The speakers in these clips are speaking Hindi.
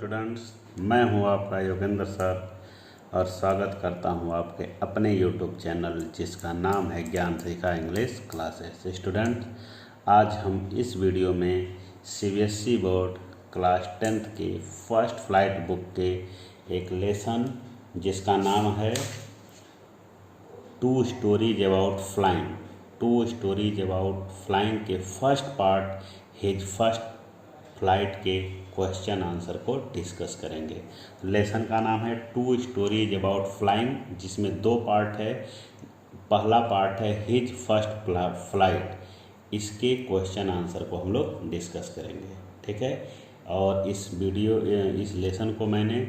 स्टूडेंट्स, मैं हूं आपका योगेंद्र सर और स्वागत करता हूं आपके अपने यूट्यूब चैनल जिसका नाम है ज्ञान शिखा इंग्लिश क्लासेस। स्टूडेंट, आज हम इस वीडियो में सीबीएसई बोर्ड क्लास 10th के फर्स्ट फ्लाइट बुक के एक लेसन जिसका नाम है टू स्टोरीज अबाउट फ्लाइंग के first part his first flight के क्वेश्चन आंसर को डिस्कस करेंगे। लेसन का नाम है टू स्टोरीज अबाउट फ्लाइंग, जिसमें दो पार्ट है। पहला पार्ट है हिज फर्स्ट फ्लाइट, इसके क्वेश्चन आंसर को हम लोग डिस्कस करेंगे, ठीक है। और इस लेसन को मैंने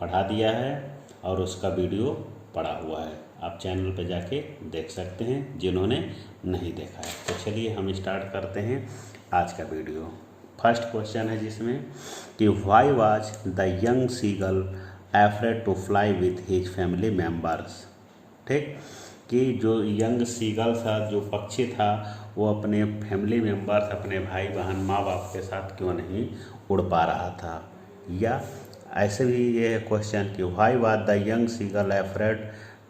पढ़ा दिया है और उसका वीडियो पड़ा हुआ है, आप चैनल पे जाके देख सकते हैं जिन्होंने नहीं देखा है। तो चलिए हम स्टार्ट करते हैं आज का वीडियो। फर्स्ट क्वेश्चन है जिसमें कि why was the young seagull afraid to fly with his family members. ठीक, कि जो यंग सीगल था, जो पक्षी था, वो अपने फैमिली मेम्बर्स, अपने भाई बहन, माँ बाप के साथ क्यों नहीं उड़ पा रहा था। या ऐसे भी ये है क्वेश्चन कि why was the young seagull afraid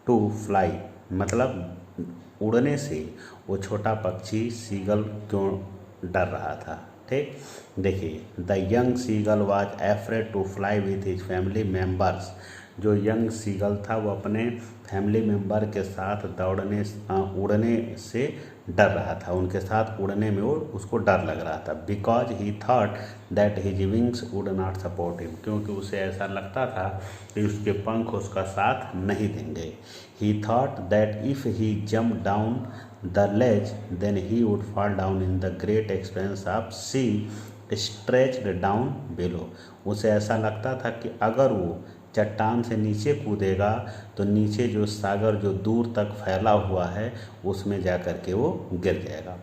to fly, मतलब उड़ने से वो छोटा पक्षी सीगल क्यों डर रहा था। ठीक, देखिए, the young seagull was afraid to fly with his family members. जो यंग सीगल था वो अपने फैमिली मेम्बर के साथ उड़ने से डर रहा था, उनके साथ उड़ने में वो उसको डर लग रहा था। Because he thought that his wings would not support him, क्योंकि उसे ऐसा लगता था कि उसके पंख उसका साथ नहीं देंगे। ही thought that if he jump down the ledge then he would fall down in the great expanse of sea stretched down below। उसे ऐसा लगता था कि अगर वो चट्टान से नीचे कूदेगा तो नीचे जो सागर जो दूर तक फैला हुआ है उसमें जा कर के वो गिर जाएगा।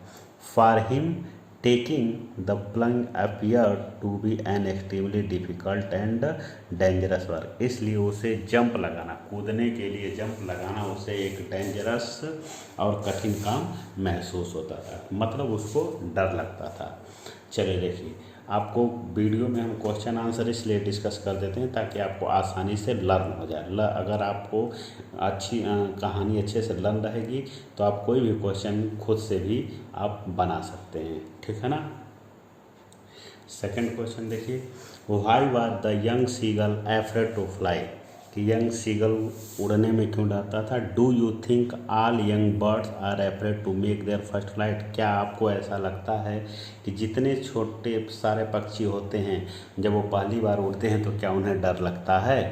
For him taking the plunge appear to be an extremely difficult and dangerous work, इसलिए उसे जंप लगाना, कूदने के लिए जंप लगाना उसे एक डेंजरस और कठिन काम महसूस होता था, मतलब उसको डर लगता था। चलिए देखिए, आपको वीडियो में हम क्वेश्चन आंसर इसलिए डिस्कस कर देते हैं ताकि आपको आसानी से लर्न हो जाए। अगर आपको अच्छी कहानी अच्छे से लर्न रहेगी तो आप कोई भी क्वेश्चन खुद से भी आप बना सकते हैं, ठीक है ना। सेकंड क्वेश्चन देखिए, why was the young seagull afraid to fly, कि यंग सीगल उड़ने में क्यों डरता था। Do you think all young birds are afraid to make their first flight, क्या आपको ऐसा लगता है कि जितने छोटे सारे पक्षी होते हैं जब वो पहली बार उड़ते हैं तो क्या उन्हें डर लगता है।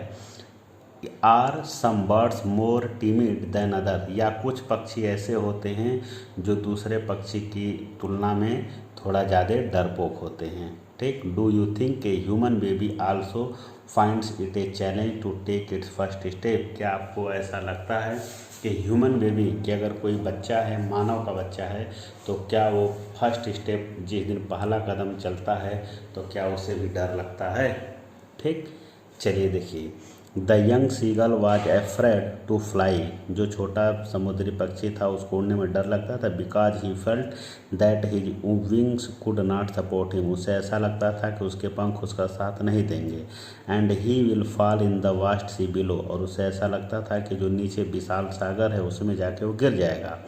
Are some birds more timid than other, या कुछ पक्षी ऐसे होते हैं जो दूसरे पक्षी की तुलना में थोड़ा ज़्यादा डरपोक होते हैं। ठीक, do you think a human baby also finds it a challenge to take its first step, क्या आपको ऐसा लगता है कि ह्यूमन बेबी, कि अगर कोई बच्चा है, मानव का बच्चा है, तो क्या वो फर्स्ट स्टेप जिस दिन पहला कदम चलता है तो क्या उसे भी डर लगता है। ठीक, चलिए देखिए, the young seagull was afraid to fly, जो छोटा समुद्री पक्षी था उसको उड़ने में डर लगता था। Because he felt that his wings could not support him, उसे ऐसा लगता था कि उसके पंख उसका साथ नहीं देंगे। And he will fall in the vast sea below, और उसे ऐसा लगता था कि जो नीचे विशाल सागर है उसमें जाके वो गिर जाएगा।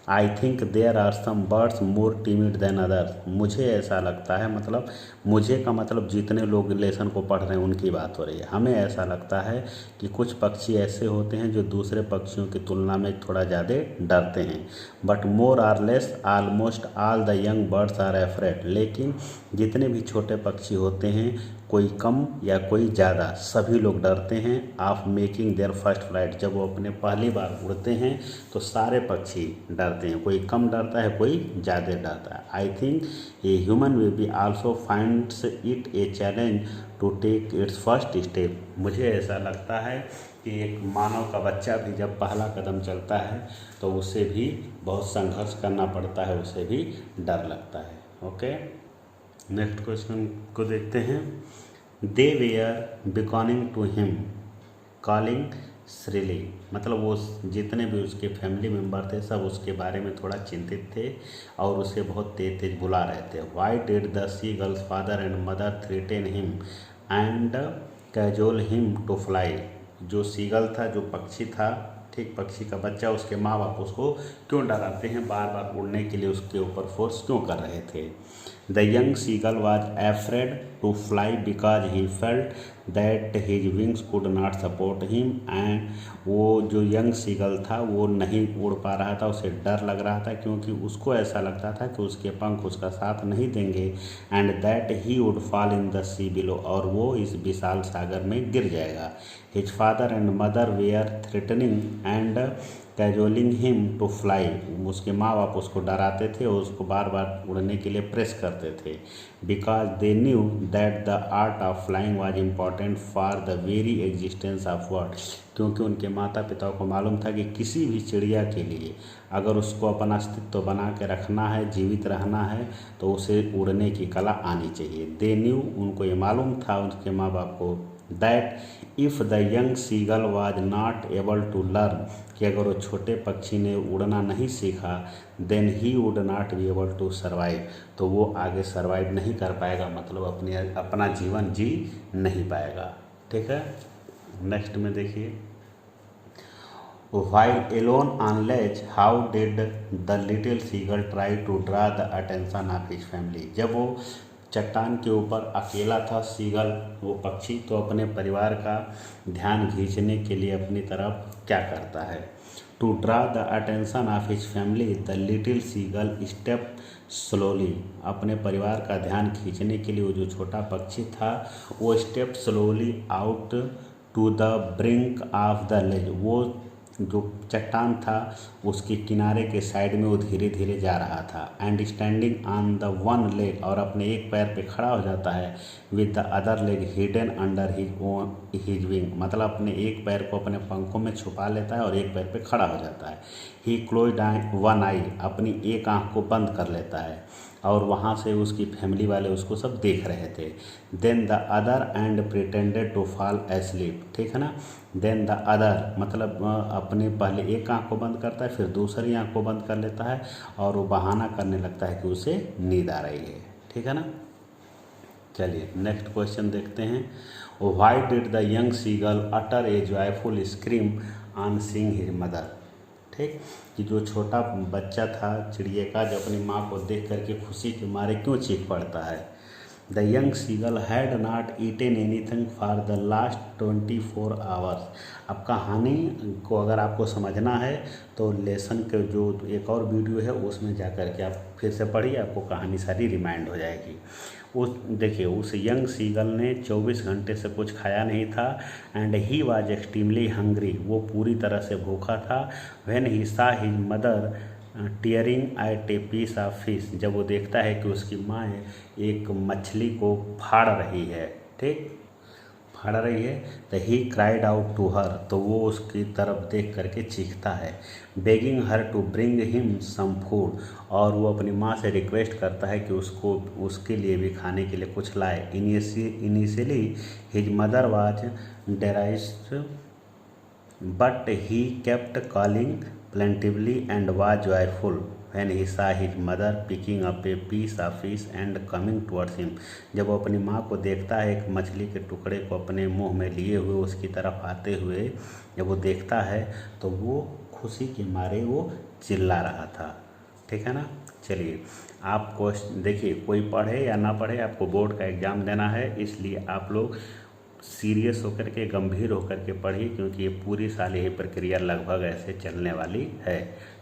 I think there are some birds more timid than others, मुझे ऐसा लगता है, मतलब मुझे का मतलब जितने लोग लेसन को पढ़ रहे हैं उनकी बात हो रही है। हमें ऐसा लगता है कि कुछ पक्षी ऐसे होते हैं जो दूसरे पक्षियों की तुलना में थोड़ा ज़्यादा डरते हैं। But more or less almost all the young birds are afraid, लेकिन जितने भी छोटे पक्षी होते हैं, कोई कम या कोई ज़्यादा, सभी लोग डरते हैं of making their first flight, जब वो अपने पहली बार उड़ते हैं तो सारे पक्षी डरते हैं, कोई कम डरता है, कोई ज़्यादा डरता है। I think a human baby also finds it a challenge to take its first step, मुझे ऐसा लगता है कि एक मानव का बच्चा भी जब पहला कदम चलता है तो उसे भी बहुत संघर्ष करना पड़ता है, उसे भी डर लगता है। ओके, नेक्स्ट क्वेश्चन को देखते हैं। दे वेयर बिकॉनिंग टू हिम कॉलिंग श्रीली, मतलब वो जितने भी उसके फैमिली मेम्बर थे सब उसके बारे में थोड़ा चिंतित थे और उसे बहुत तेज तेज बुला रहे थे। Why did the seagull's father and mother threaten him, and cajole him to fly. जो सीगल था, जो पक्षी था, ठीक, पक्षी का बच्चा, उसके माँ बाप उसको क्यों डराते हैं, बार बार उड़ने के लिए उसके ऊपर फोर्स क्यों कर रहे थे। The young seagull was afraid to fly because he felt that his wings could not support him. And वो जो यंग सीगल था वो नहीं उड़ पा रहा था, उसे डर लग रहा था क्योंकि उसको ऐसा लगता था कि उसके पंख उसका साथ नहीं देंगे। And that he would fall in the sea below, और वो इस विशाल सागर में गिर जाएगा। His father and mother were threatening and cajoling him to fly. उसके माँ बाप उसको डराते थे और उसको बार बार उड़ने के लिए प्रेस करते थे। Because they knew that the art of flying was important for the very existence of word. क्योंकि उनके माता पिता को मालूम था कि किसी भी चिड़िया के लिए अगर उसको अपना अस्तित्व बना के रखना है, जीवित रहना है, तो उसे उड़ने की कला आनी चाहिए। दे न्यू, उनको ये मालूम था उनके माँ बाप को, that if the young seagull was not able to learn, कि अगर वो छोटे पक्षी ने उड़ना नहीं सीखा, then he would not be able to survive, तो वो आगे सर्वाइव नहीं कर पाएगा, मतलब अपना जीवन जी नहीं पाएगा। ठीक है, नेक्स्ट में देखिए, While alone on ledge, how did the little seagull try to draw the attention of his family? जब वो चट्टान के ऊपर अकेला था सीगल, वो पक्षी, तो अपने परिवार का ध्यान खींचने के लिए अपनी तरफ क्या करता है। To draw the attention of his family the little seagull step slowly. अपने परिवार का ध्यान खींचने के लिए वो जो छोटा पक्षी था वो step slowly out to the brink of the ledge. वो जो चट्टान था उसके किनारे के साइड में वो धीरे धीरे जा रहा था। And standing on the one leg, और अपने एक पैर पे खड़ा हो जाता है। With the other leg hidden under his wing, मतलब अपने एक पैर को अपने पंखों में छुपा लेता है और एक पैर पे खड़ा हो जाता है। ही क्लोज्ड वन आई, अपनी एक आँख को बंद कर लेता है, और वहाँ से उसकी फैमिली वाले उसको सब देख रहे थे। Then the other end pretended to fall asleep, ठीक है ना। देन द अदर मतलब अपने पहले एक आँख को बंद करता है, फिर दूसरी आँख को बंद कर लेता है, और वो बहाना करने लगता है कि उसे नींद आ रही है। ठीक है ना। चलिए नेक्स्ट क्वेश्चन देखते हैं। Why did the young seagull utter a joyful scream on seeing his mother. ठीक, कि जो छोटा बच्चा था चिड़िया का, जो अपनी माँ को देख करके खुशी के मारे क्यों चीख पड़ता है। The young seagull had not eaten anything for the last 24 hours. अब कहानी को अगर आपको समझना है तो लेसन के जो एक और वीडियो है उसमें जा कर के आप फिर से पढ़िए, आपको कहानी सारी रिमाइंड हो जाएगी। उस देखिए उस यंग सीगल ने 24 घंटे से कुछ खाया नहीं था। And he was extremely hungry, वो पूरी तरह से भूखा था। When he saw his mother tearing at a piece of fish, जब वो देखता है कि उसकी माँ एक मछली को फाड़ रही है, ठीक, फाड़ रही है, तो he cried out to her, तो वो उसकी तरफ देख करके चीखता है। Begging her to bring him some food, और वो अपनी माँ से रिक्वेस्ट करता है कि उसको उसके लिए भी खाने के लिए कुछ लाए। Initially his mother was derisive but he kept calling plaintively and was joyful when he saw his mother picking up a piece of fish and coming towards him। जब वो अपनी माँ को देखता है एक मछली के टुकड़े को अपने मुंह में लिए हुए उसकी तरफ आते हुए, जब वो देखता है तो वो खुशी के मारे वो चिल्ला रहा था। ठीक है ना। चलिए आपको देखिए, कोई पढ़े या ना पढ़े, आपको बोर्ड का एग्ज़ाम देना है, इसलिए आप लोग सीरियस होकर के, गंभीर होकर के पढ़िए, क्योंकि ये पूरी साल यही प्रक्रिया लगभग ऐसे चलने वाली है।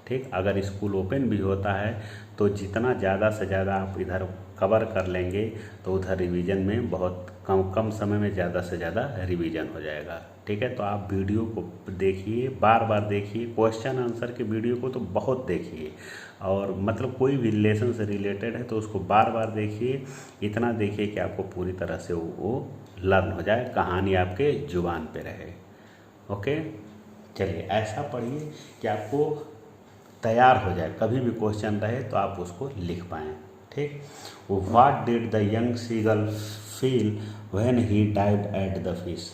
ठीक, अगर स्कूल ओपन भी होता है तो जितना ज़्यादा से ज़्यादा आप इधर कवर कर लेंगे तो उधर रिवीजन में बहुत कम समय में ज़्यादा से ज़्यादा रिवीजन हो जाएगा। ठीक है, तो आप वीडियो को देखिए, बार बार देखिए, क्वेश्चन आंसर के वीडियो को तो बहुत देखिए, और मतलब कोई भी लेसन से रिलेटेड है तो उसको बार बार देखिए, इतना देखिए कि आपको पूरी तरह से वो लर्न हो जाए, कहानी आपके जुबान पे रहे। ओके, चलिए ऐसा पढ़िए कि आपको तैयार हो जाए, कभी भी क्वेश्चन रहे तो आप उसको लिख पाएँ। ठीक, what did the young seagull feel when he dived at the fish.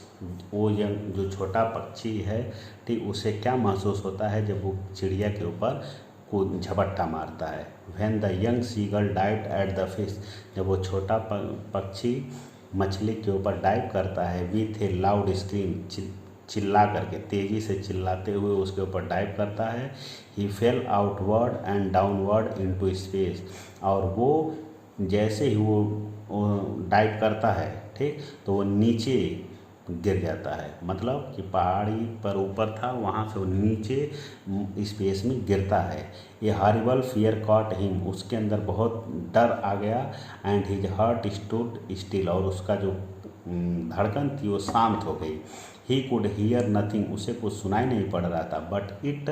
वो यंग जो छोटा पक्षी है, ठीक, उसे क्या महसूस होता है जब वो चिड़िया के ऊपर कूद झपट्टा मारता है। When the young seagull dived at the fish, जब वो छोटा पक्षी मछली के ऊपर डाइव करता है विथ ए लाउड स्क्रीम, चिल्ला करके, तेज़ी से चिल्लाते हुए उसके ऊपर डाइव करता है। He fell outward and downward into space, और वो जैसे ही वो डाइव करता है, ठीक, तो वो नीचे गिर जाता है, मतलब कि पहाड़ी पर ऊपर था, वहाँ से वो नीचे स्पेस में गिरता है। ये हॉरिबल फियर कॉट हिम, उसके अंदर बहुत डर आ गया। And his heart stood still, और उसका जो धड़कन थी वो शांत हो गई। ही कुड हियर नथिंग, उसे कुछ सुनाई नहीं पड़ रहा था। But it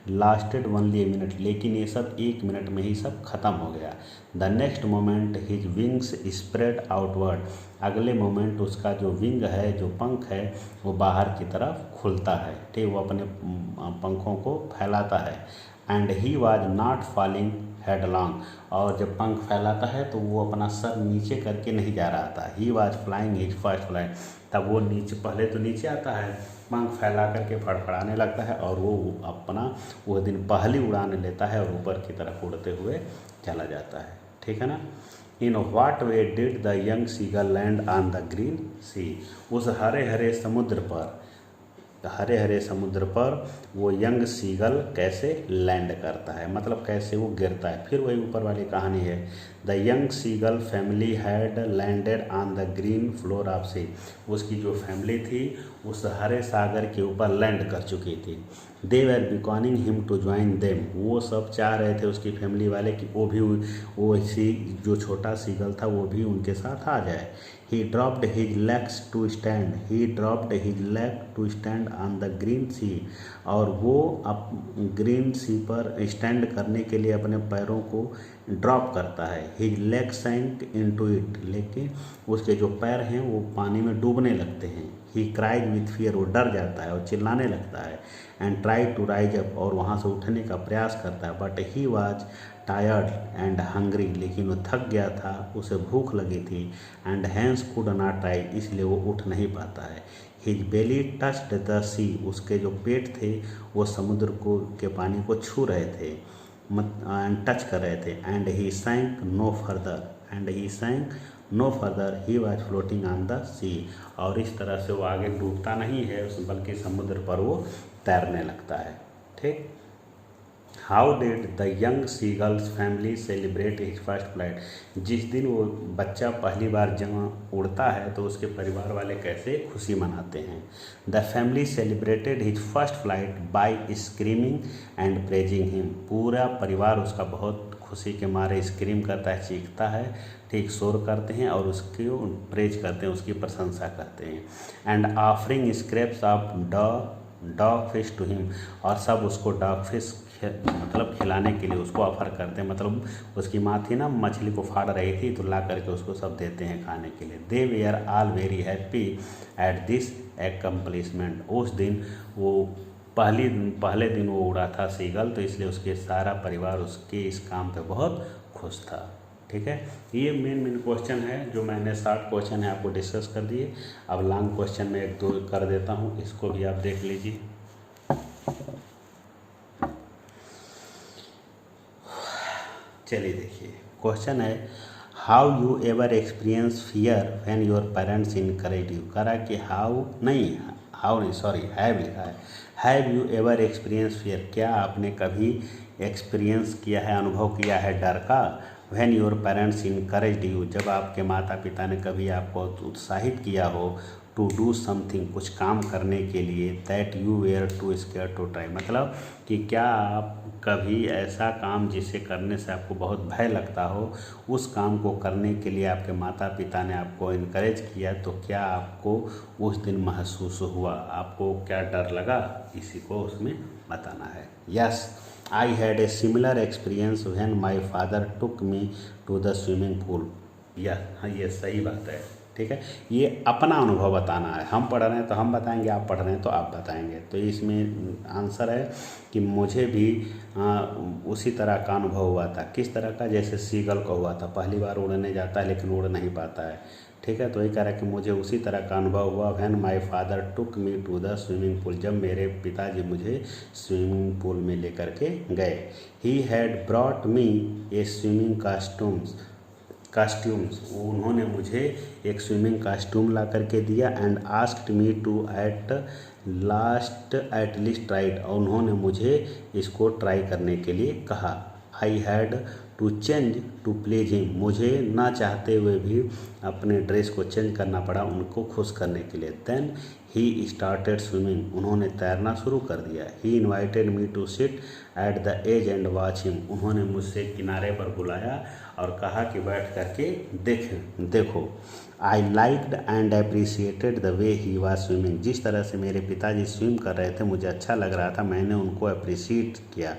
lasted only a minute, लेकिन ये सब 1 मिनट में ही सब खत्म हो गया। The next moment his wings spread outward, अगले मोमेंट उसका जो विंग है, जो पंख है, वो बाहर की तरफ खुलता है, ठीक, वो अपने पंखों को फैलाता है। And he was not falling headlong, और जब पंख फैलाता है तो वो अपना सर नीचे करके नहीं जा रहा था। He was flying his first flight, तब वो नीचे, पहले तो नीचे आता है, पंख फैला करके फड़फड़ाने लगता है, और वो अपना वो दिन पहली उड़ान लेता है और ऊपर की तरफ उड़ते हुए चला जाता है, ठीक है ना। In what way did the young seagull land on the green sea, उस हरे हरे समुद्र पर वो यंग सीगल कैसे लैंड करता है, मतलब कैसे वो गिरता है। फिर वही ऊपर वाली कहानी है। The young seagull family had landed on the green floor of sea, उसकी जो फैमिली थी उस हरे सागर के ऊपर लैंड कर चुकी थी। दे वर बिकॉनिंग हिम टू ज्वाइन देम, वो सब चाह रहे थे उसकी फैमिली वाले कि वो इसी जो छोटा सीगल था वो भी उनके साथ आ जाए। He dropped his legs to stand on the green sea, और वो अब ग्रीन सी पर स्टैंड करने के लिए अपने पैरों को ड्रॉप करता है। His legs sank into it, लेकिन उसके जो पैर हैं वो पानी में डूबने लगते हैं। He cried with fear, वो डर जाता है और चिल्लाने लगता है। And tried to rise up, और वहाँ से उठने का प्रयास करता है। But he was tired and hungry, लेकिन वो थक गया था, उसे भूख लगी थी। And hence could not rise, इसलिए वो उठ नहीं पाता है। His belly touched the sea, उसके जो पेट थे वो समुद्र को के पानी को छू रहे थे, एंड टच कर रहे थे। And he sank no further, he was floating on the sea, और इस तरह से वो आगे डूबता नहीं है बल्कि समुद्र पर वो तैरने लगता है, ठीक। How did the young seagulls family celebrate his first flight, जिस दिन वो बच्चा पहली बार जहाँ उड़ता है तो उसके परिवार वाले कैसे खुशी मनाते हैं। The family celebrated his first flight by screaming and praising him, पूरा परिवार उसका बहुत खुशी के मारे स्क्रीम करता है, चीखता है, ठीक, शोर करते हैं और उसकी प्रेज करते हैं, उसकी प्रशंसा करते हैं। And offering scraps of dog fish to him, और सब उसको डॉग फिश मतलब खिलाने के लिए उसको ऑफ़र करते हैं, मतलब उसकी माँ थी ना, मछली को फाड़ रही थी तो ला करके उसको सब देते हैं खाने के लिए। They were all very happy at this accomplishment, उस दिन वो पहले दिन वो उड़ा था सीगल, तो इसलिए उसके सारा परिवार उसके इस काम पे बहुत खुश था, ठीक है। ये मेन क्वेश्चन है जो मैंने 60 क्वेश्चन है आपको डिस्कस कर दिए। अब लॉन्ग क्वेश्चन में 1-2 कर देता हूँ, इसको भी आप देख लीजिए। चलिए देखिए, क्वेश्चन है how you ever experience fear when your parents encourage you, करा कि हैव लिखा है। Have you ever experience fear, क्या आपने कभी एक्सपीरियंस किया है, अनुभव किया है डर का। When your parents encourage you, जब आपके माता पिता ने कभी आपको उत्साहित किया हो टू डू समथिंग, कुछ काम करने के लिए, that you were too scare to try, मतलब कि क्या आप कभी ऐसा काम जिसे करने से आपको बहुत भय लगता हो, उस काम को करने के लिए आपके माता पिता ने आपको इनकरेज किया, तो क्या आपको उस दिन महसूस हुआ, आपको क्या डर लगा, इसी को उसमें बताना है। Yes, I had a similar experience when my father took me to the swimming pool. हाँ, ये सही बात है, ठीक है। ये अपना अनुभव बताना है, हम पढ़ रहे हैं तो हम बताएंगे, आप पढ़ रहे हैं तो आप बताएंगे। तो इसमें आंसर है कि मुझे भी उसी तरह का अनुभव हुआ था। किस तरह का, जैसे सीगल को हुआ था, पहली बार उड़ने जाता है लेकिन उड़ नहीं पाता है, ठीक है। तो ये कह रहा है कि मुझे उसी तरह का अनुभव हुआ when my father took me to the swimming pool, जब मेरे पिताजी मुझे स्विमिंग पूल में लेकर के गए। He had brought me a swimming costumes, उन्होंने मुझे एक स्विमिंग कॉस्ट्यूम ला करके दिया। And asked me to at least tried, और उन्होंने मुझे इसको ट्राई करने के लिए कहा। I had to change to please him, मुझे ना चाहते हुए भी अपने ड्रेस को चेंज करना पड़ा उनको खुश करने के लिए। देन ही स्टार्टेड स्विमिंग, उन्होंने तैरना शुरू कर दिया। He invited me to sit at the edge and watch him, उन्होंने मुझसे किनारे पर बुलाया और कहा कि बैठ करके देखो। I liked and appreciated the way he was swimming, जिस तरह से मेरे पिताजी स्विम कर रहे थे मुझे अच्छा लग रहा था, मैंने उनको अप्रिसिएट किया।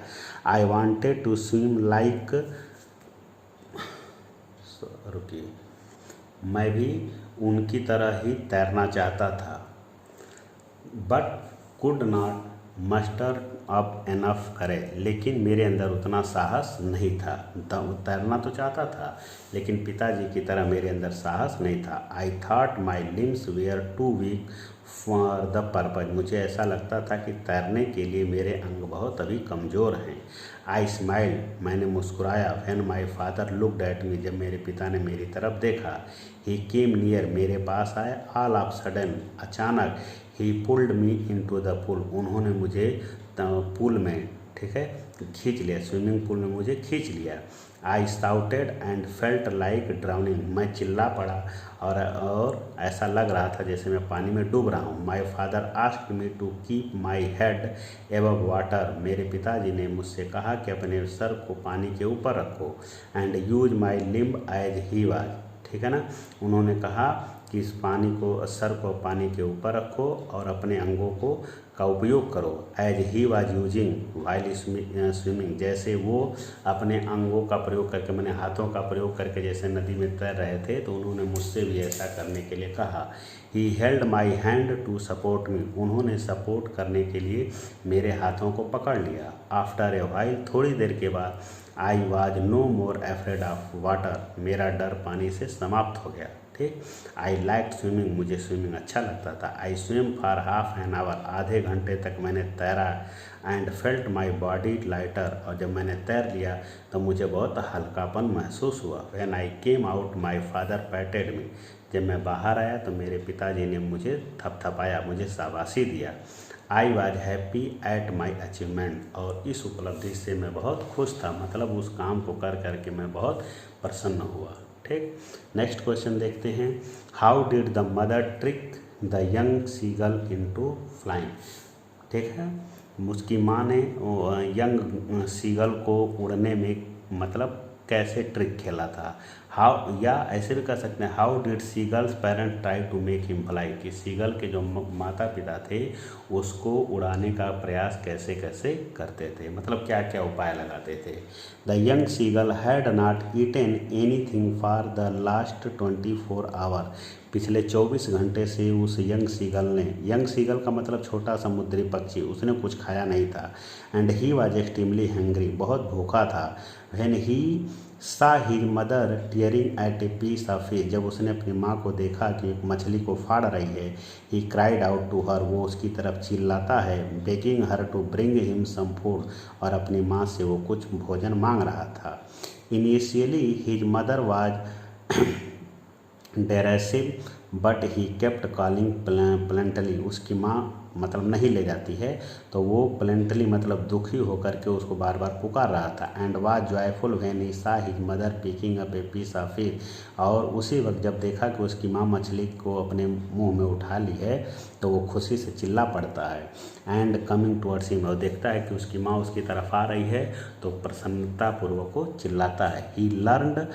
I wanted to swim like, रुकिए, मैं भी उनकी तरह ही तैरना चाहता था। But could not muster up enough courage, लेकिन मेरे अंदर उतना साहस नहीं था। तैरना तो चाहता था लेकिन पिताजी की तरह मेरे अंदर साहस नहीं था। I thought my limbs were too weak for the purpose, मुझे ऐसा लगता था कि तैरने के लिए मेरे अंग बहुत अभी कमज़ोर हैं। आई स्माइल, मैंने मुस्कुराया। When my father looked at me, जब मेरे पिता ने मेरी तरफ देखा। ही केम नियर, मेरे पास आए। ऑल ऑफ सडन, अचानक। ही pulled me into the pool, उन्होंने मुझे पूल में, ठीक है, खींच लिया, स्विमिंग पूल में मुझे खींच लिया। I shouted and felt like drowning, मैं चिल्ला पड़ा और ऐसा लग रहा था जैसे मैं पानी में डूब रहा हूँ। My father asked me to keep my head above water, मेरे पिताजी ने मुझसे कहा कि अपने सर को पानी के ऊपर रखो। And use my limb as he was, ठीक है ना, उन्होंने कहा कि इस पानी को, सर को पानी के ऊपर रखो और अपने अंगों को का उपयोग करो। As he was using while swimming, जैसे वो अपने अंगों का प्रयोग करके, मैंने हाथों का प्रयोग करके जैसे नदी में तैर रहे थे, तो उन्होंने मुझसे भी ऐसा करने के लिए कहा। He held my hand to support me, उन्होंने सपोर्ट करने के लिए मेरे हाथों को पकड़ लिया। आफ्टर ए वाइल, थोड़ी देर के बाद, I was no more afraid of water, मेरा डर पानी से समाप्त हो गया। ठीक। आई लाइक स्विमिंग, मुझे स्विमिंग अच्छा लगता था। I swim for half an hour, आधे घंटे तक मैंने तैरा। And felt my body lighter, और जब मैंने तैर लिया तो मुझे बहुत हल्कापन महसूस हुआ। When I came out my father patted me, जब मैं बाहर आया तो मेरे पिताजी ने मुझे थपथपाया, मुझे शाबाशी दिया। I was happy at my achievement, और इस उपलब्धि से मैं बहुत खुश था, मतलब उस काम को कर करके मैं बहुत प्रसन्न हुआ। ठीक। नेक्स्ट क्वेश्चन देखते हैं। How did the mother trick the young seagull into flying, ठीक है, उसकी माँ ने यंग सीगल को उड़ने में मतलब कैसे ट्रिक खेला था। हाउ, या ऐसे भी कर सकते हैं, how did seagull's parent try to make him fly, कि सीगल के जो माता पिता थे उसको उड़ाने का प्रयास कैसे कैसे करते थे, मतलब क्या क्या उपाय लगाते थे। The young seagull had not eaten anything for the last 24 hour, पिछले 24 घंटे से उस यंग सीगल ने, यंग सीगल का मतलब छोटा समुद्री पक्षी, उसने कुछ खाया नहीं था। And he was extremely hungry, बहुत भूखा था। When he saw his mother tearing at a piece of fish, जब उसने अपनी माँ को देखा कि एक मछली को फाड़ रही है। He cried out to her, वो उसकी तरफ चिल्लाता है। Begging her to bring him some food, और अपनी माँ से वो कुछ भोजन मांग रहा था। Initially his mother was derisive but he kept calling plaintively, उसकी माँ मतलब नहीं ले जाती है तो वो प्लेंटली मतलब दुखी होकर के उसको बार बार पुकार रहा था। And was joyful when he saw his mother picking up a piece of fish, और उसी वक्त जब देखा कि उसकी माँ मछली को अपने मुंह में उठा ली है तो वो खुशी से चिल्ला पड़ता है। एंड कमिंग टुवर्ड्स हिम, और देखता है कि उसकी माँ उसकी तरफ आ रही है तो प्रसन्नतापूर्वक को चिल्लाता है। ही लर्नड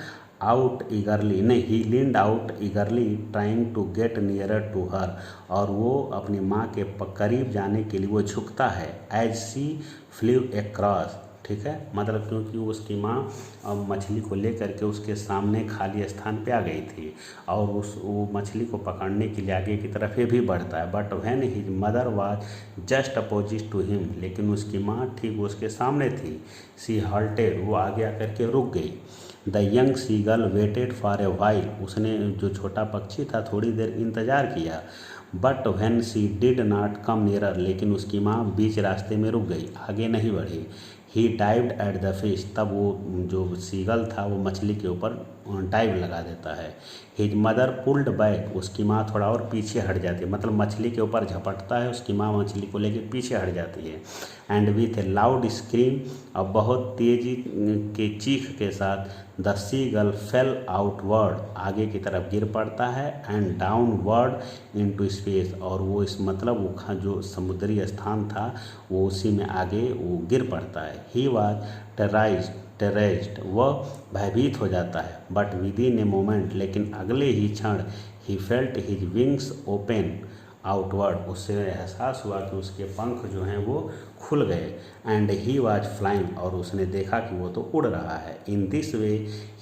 आउट ईगरली, नहीं, he leaned out eagerly trying to get nearer to her, और वो अपनी माँ के करीब जाने के लिए वो झुकता है। एज सी फ्ल्यू अक्रॉस, ठीक है, मतलब क्योंकि उसकी माँ मछली को लेकर के उसके सामने खाली स्थान पे आ गई थी और वो मछली को पकड़ने के लिए आगे की तरफ ये भी बढ़ता है। But when his mother was just opposite to him, लेकिन उसकी माँ ठीक उसके सामने थी। सी हॉल्टेड, वो आगे आकर के रुक गई। The young seagull waited for a while, उसने, जो छोटा पक्षी था, थोड़ी देर इंतज़ार किया। But when she did not come nearer, लेकिन उसकी माँ बीच रास्ते में रुक गई, आगे नहीं बढ़ी। ही डाइव्ड एट द फिश, तब वो जो सीगल था वो मछली के ऊपर डाइव लगा देता है। हिज मदर पुल्ड बैक, उसकी माँ थोड़ा और पीछे हट जाती है, मतलब मछली के ऊपर झपटता है, उसकी माँ मछली को लेकर पीछे हट जाती है। And with A loud scream, अब बहुत तेजी के चीख के साथ द सीगल फेल आउटवर्ड, आगे की तरफ गिर पड़ता है, एंड डाउनवर्ड इनटू स्पेस, और वो इस मतलब वो जो समुद्री स्थान था वो उसी में आगे वो गिर पड़ता है। ही वॉज टेरराइज्ड, वह भयभीत हो जाता है। But with in a moment, लेकिन अगले ही क्षण, he felt his wings open outward, उससे एहसास हुआ कि उसके पंख जो हैं वो खुल गए। एंड ही वाज फ्लाइंग, और उसने देखा कि वो तो उड़ रहा है। In this way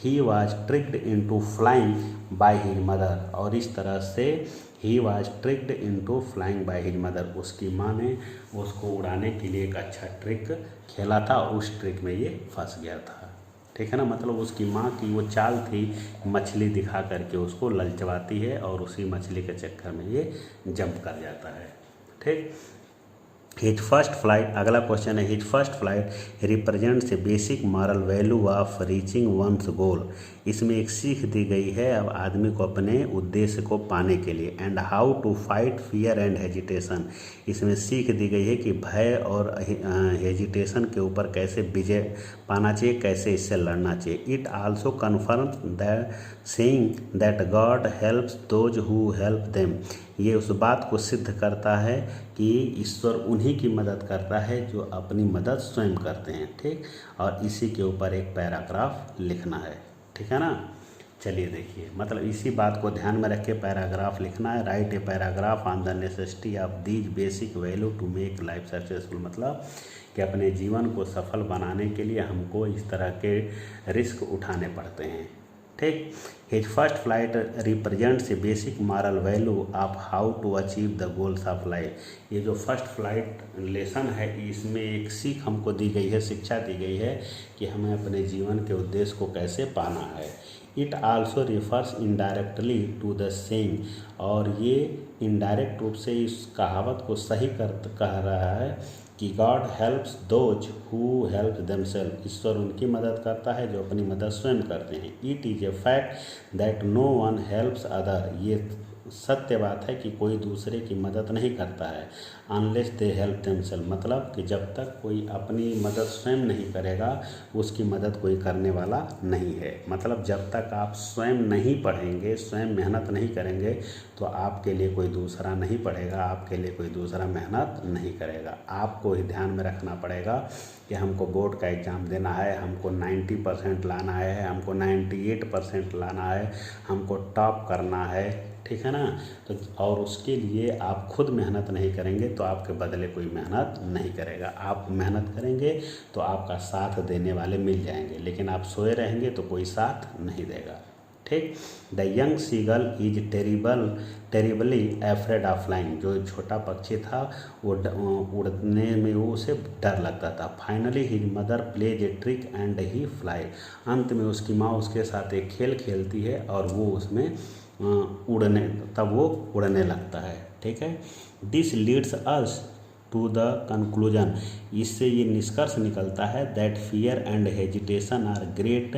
he was tricked into flying by his mother, और इस तरह से he was tricked into flying by his mother, उसकी माँ ने उसको उड़ाने के लिए एक अच्छा ट्रिक खेला था और उस ट्रिक में ये फंस गया था। ठीक है ना, मतलब उसकी माँ की वो चाल थी, मछली दिखा करके उसको ललचवाती है और उसी मछली के चक्कर में ये जंप कर जाता है। ठीक। हिज फर्स्ट फ्लाइट, अगला क्वेश्चन है, his first flight represents a basic moral value of reaching one's goal, इसमें एक सीख दी गई है अब आदमी को अपने उद्देश्य को पाने के लिए। And how to fight fear and hesitation, इसमें सीख दी गई है कि भय और हेजिटेशन के ऊपर कैसे विजय पाना चाहिए, कैसे इससे लड़ना चाहिए। It also confirms that saying that God helps those who help them, ये उस बात को सिद्ध करता है कि ईश्वर उन्हीं की मदद करता है जो अपनी मदद स्वयं करते हैं। ठीक, और इसी के ऊपर एक पैराग्राफ लिखना है। ठीक है ना, चलिए देखिए, मतलब इसी बात को ध्यान में रख के पैराग्राफ लिखना है। Write a paragraph on the necessity of these basic value to make life successful, मतलब कि अपने जीवन को सफल बनाने के लिए हमको इस तरह के रिस्क उठाने पड़ते हैं। ठीक। His first flight represents a basic moral value of how to achieve the goals of life, ये जो फर्स्ट फ्लाइट लेसन है इसमें एक सीख हमको दी गई है, शिक्षा दी गई है कि हमें अपने जीवन के उद्देश्य को कैसे पाना है। It also refers indirectly to the saying, और ये इनडायरेक्ट रूप से इस कहावत को सही कह रहा है कि God helps those who help themself, ईश्वर उनकी मदद करता है जो अपनी मदद स्वयं करते हैं। It is a fact that no one helps other, ये सत्य बात है कि कोई दूसरे की मदद नहीं करता है अनलेस दे हेल्प देमसेल्फ, मतलब कि जब तक कोई अपनी मदद स्वयं नहीं करेगा उसकी मदद कोई करने वाला नहीं है। मतलब जब तक आप स्वयं नहीं पढ़ेंगे, स्वयं मेहनत नहीं करेंगे तो आपके लिए कोई दूसरा नहीं पढ़ेगा, आपके लिए कोई दूसरा मेहनत नहीं करेगा। आपको ही ध्यान में रखना पड़ेगा कि हमको बोर्ड का एग्ज़ाम देना है, हमको 90% लाना है, हमको 98% लाना है, हमको टॉप करना है। ठीक है ना, तो और उसके लिए आप खुद मेहनत नहीं करेंगे तो आपके बदले कोई मेहनत नहीं करेगा। आप मेहनत करेंगे तो आपका साथ देने वाले मिल जाएंगे, लेकिन आप सोए रहेंगे तो कोई साथ नहीं देगा। ठीक। The young seagull is terribly afraid of flying, जो छोटा पक्षी था वो उड़ने में वो उसे डर लगता था। Finally his mother plays a trick and he fly, अंत में उसकी माँ उसके साथ एक खेल खेलती है और वो उसमें तब वो उड़ने लगता है। ठीक है। This leads us to the conclusion, इससे ये निष्कर्ष निकलता है that fear and hesitation are great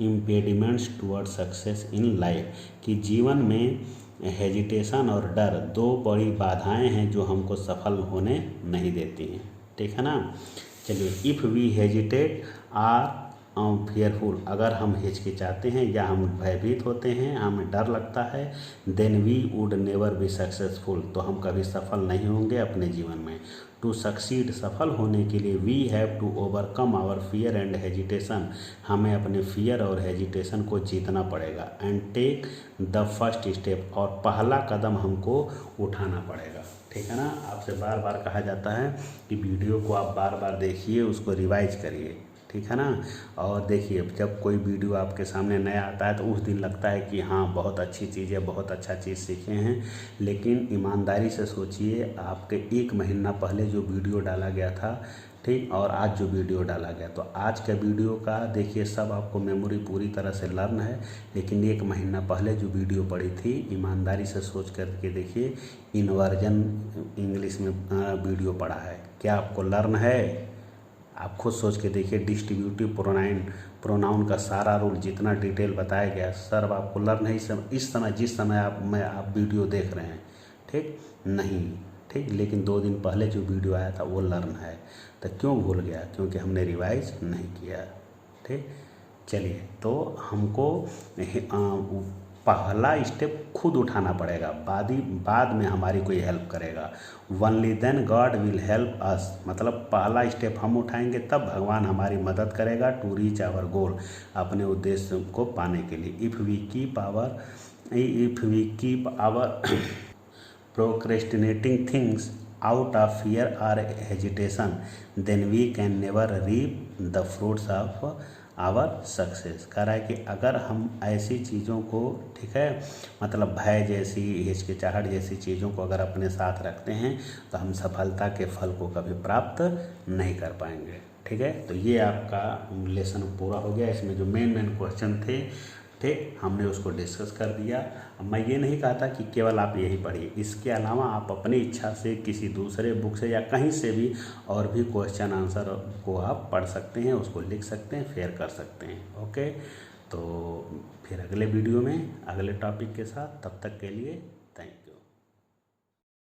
impediments toward success in life, कि जीवन में हेजिटेशन और डर दो बड़ी बाधाएं हैं जो हमको सफल होने नहीं देती हैं। ठीक है ना, चलिए, if we hesitate or fearful, अगर हम हिचकिचाते हैं या हम भयभीत होते हैं, हमें डर लगता है, then we would never be successful, तो हम कभी सफल नहीं होंगे अपने जीवन में। टू सक्सीड, सफल होने के लिए we have to overcome our fear and hesitation, हमें अपने फियर और हेजिटेशन को जीतना पड़ेगा। And take the first step, और पहला कदम हमको उठाना पड़ेगा। ठीक है ना, आपसे बार बार कहा जाता है कि वीडियो को आप बार बार देखिए, उसको रिवाइज करिए। ठीक है ना, और देखिए जब कोई वीडियो आपके सामने नया आता है तो उस दिन लगता है कि हाँ बहुत अच्छी चीज़ है, बहुत अच्छा चीज़ सीखे हैं, लेकिन ईमानदारी से सोचिए आपके 1 महीना पहले जो वीडियो डाला गया था, ठीक, और आज जो वीडियो डाला गया, तो आज का वीडियो का देखिए सब आपको मेमोरी पूरी तरह से लर्न है, लेकिन 1 महीना पहले जो वीडियो पड़ी थी ईमानदारी से सोच करके देखिए, इनवर्जन इंग्लिश में वीडियो पड़ा है, क्या आपको लर्न है? आप खुद सोच के देखिए, डिस्ट्रीब्यूटिव प्रोनाउन का सारा रूल जितना डिटेल बताया गया सर आपको लर्न है इस समय जिस समय आप वीडियो देख रहे हैं, ठीक नहीं, ठीक। लेकिन 2 दिन पहले जो वीडियो आया था वो लर्न है, तो क्यों भूल गया? क्योंकि हमने रिवाइज नहीं किया, ठीक। चलिए, तो हमको पहला स्टेप खुद उठाना पड़ेगा, बाद में हमारी कोई हेल्प करेगा। Only then God will help us, मतलब पहला स्टेप हम उठाएंगे तब भगवान हमारी मदद करेगा टू रीच आवर गोल, अपने उद्देश्य को पाने के लिए। If we keep our procrastinating things out of fear or hesitation, then we can never reap the fruits of our success। कह रहा है कि अगर हम ऐसी चीज़ों को, ठीक है, मतलब भय जैसी, हिचकिचाहट जैसी चीज़ों को अगर अपने साथ रखते हैं तो हम सफलता के फल को कभी प्राप्त नहीं कर पाएंगे, ठीक है। तो ये आपका लेसन पूरा हो गया। इसमें जो मेन क्वेश्चन थे, ठीक, हमने उसको डिस्कस कर दिया। अब मैं ये नहीं कहता कि केवल आप यही पढ़िए, इसके अलावा आप अपनी इच्छा से किसी दूसरे बुक से या कहीं से भी और भी क्वेश्चन आंसर को आप पढ़ सकते हैं, उसको लिख सकते हैं, शेयर कर सकते हैं। ओके, तो फिर अगले वीडियो में अगले टॉपिक के साथ, तब तक के लिए